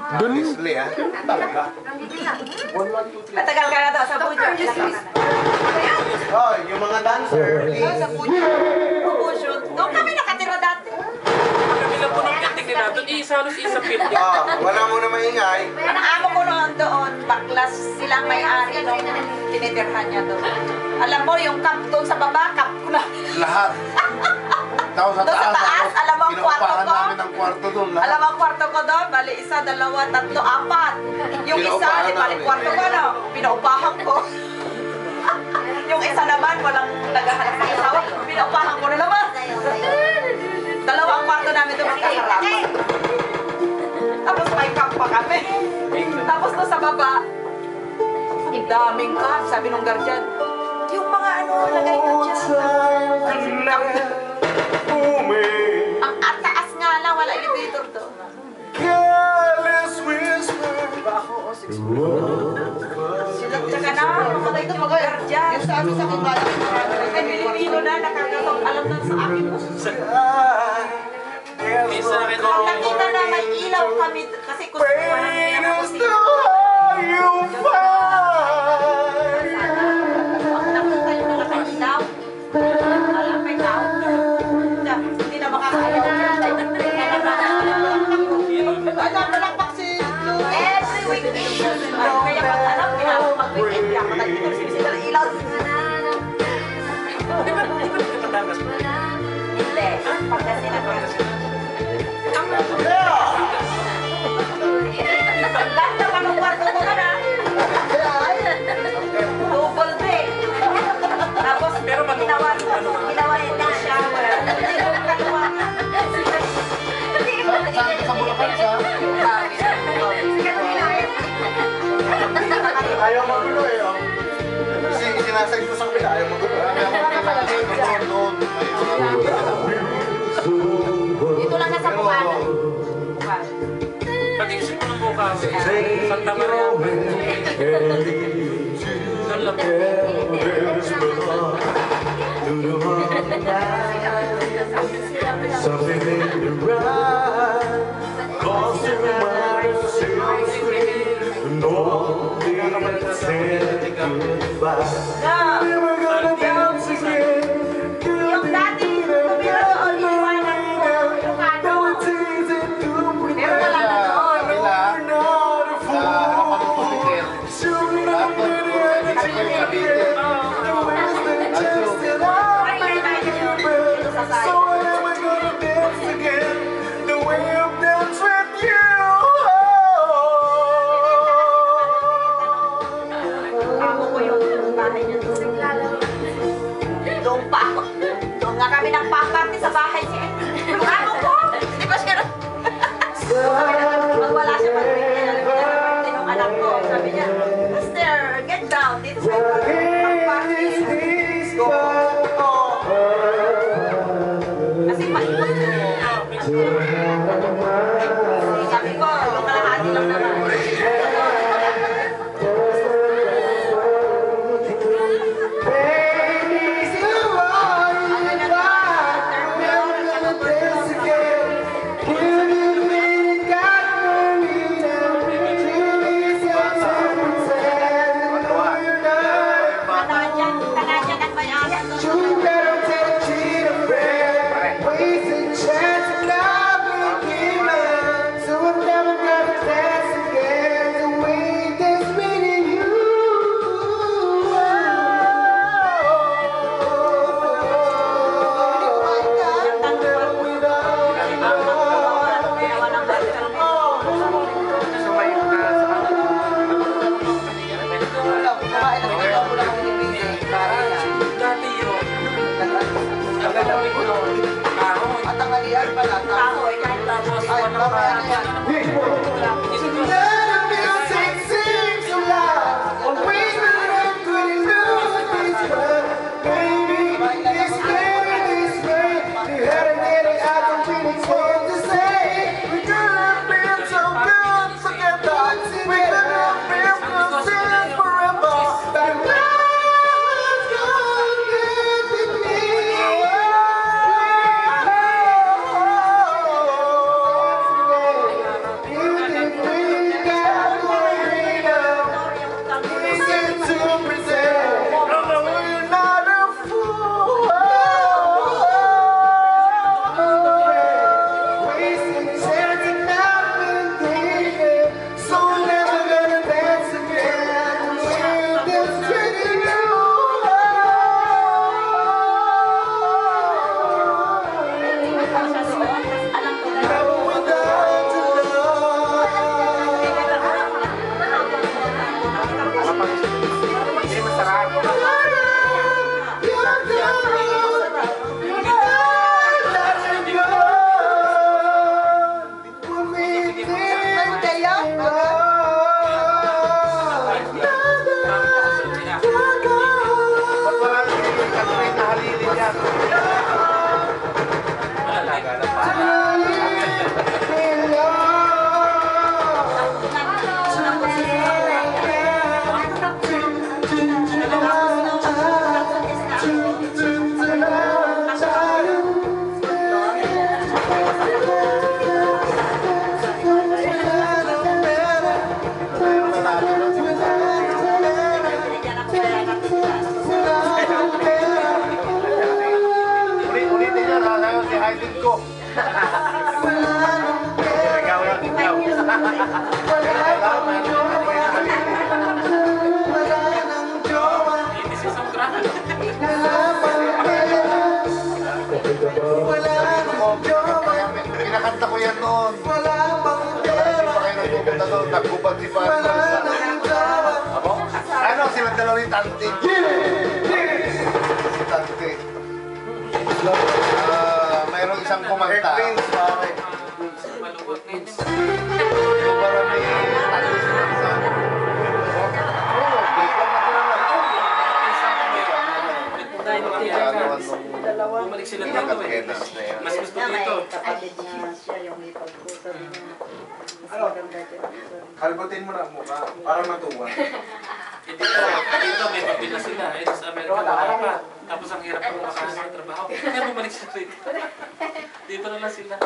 Honestly, ha? Talaga? Matagal ka na daw sa Pujo. Oh, yung mga dancer, Sa Pujo. Shoot. Doon kami nakatira dati. Kami lang po ng pitik na doon. Halos isang pitik. wala mo na maingay. Ang amo ko noon doon, baklas silang may-ari nung tinitirhan niya doon. Alam mo, yung cup doon sa baba, cup ko na. Lahat. Tapos sa Doon sa taas, alam mo ang kwarto Pinuupahan ko? namin ang kwarto doon. Lahat. Alam mo ang kwarto ko doon? Bali, isa, dalawa, tatlo, apat. Yung isa, Pinaupahan di bali, namin. kwarto ko, no? Pinaupahan ko. Yung isa naman, walang naghahanap ng asawa. Pinaupahan ko na naman. Dalawang kwarto namin doon magkaharap. Tapos may cup pa kami. Tapos doon sa baba, ang daming cup, sabi nung guardian. Yung mga ano, lagay nyo dyan. Ang ataas nga lang, wala elevator doon. Tsaka na, mamatay ito mga guardian. Yung sabi sa akin, bala ay Pilipino na, nakakatong alam na sa akin. Minsan na rin Pag nakita na may ilaw kami, kasi kung walang pinakakusina. Ang nakita yung mga ilaw. Alam, may tao. Hindi na makakaayaw. Ano, malakpak si every weekend. Kaya pag alam, pinapag-weekend ka. Matagit ang sinisita ng ilaw. Hindi. Pagkasinan ka. Ang ganda pa ng kwarto ko na. Double bed. Tapos, ginawa yung shower. Hindi ko kagawa. Sa Bulacan siya? Ayaw magulo eh. Sinasag ko sa kapila, ayaw magulo. Dito lang nasa Bukanan. pag-isip ko ng bukas. Santa Maria. Doon lang po. Something made me right, cause you might see no need saying goodbye. We're gonna dance again. Yung dati, tumira doon, iwanan ko. Yung ano. Pero wala na doon. So am I gonna dance again the way I've danced with you? Ako ko yung bahay niya doon. Hindi si sobrang. Pinakanta ko yan noon. Hindi pa kayo nagpupunta doon. Nagkubad si Parang. Ako? Ano, sila dalawa ni Tante. Si Tante. Mayroong isang kumanta. Malungkot ngayon. Para may Tante sila sa... Oo, bigla na ko lang. Bumalik sila dito eh. Mas gusto dito. Kapatid niya siya yung ipagpuso niya. Mas maganda dyan. Kalbutin mo na ang mukha para matuwa. Dito may pabila sila. Eh, sa Amerika wala pa. Tapos ang hirap mo makahanap ng trabaho. Kaya bumalik sila dito. Dito na lang sila.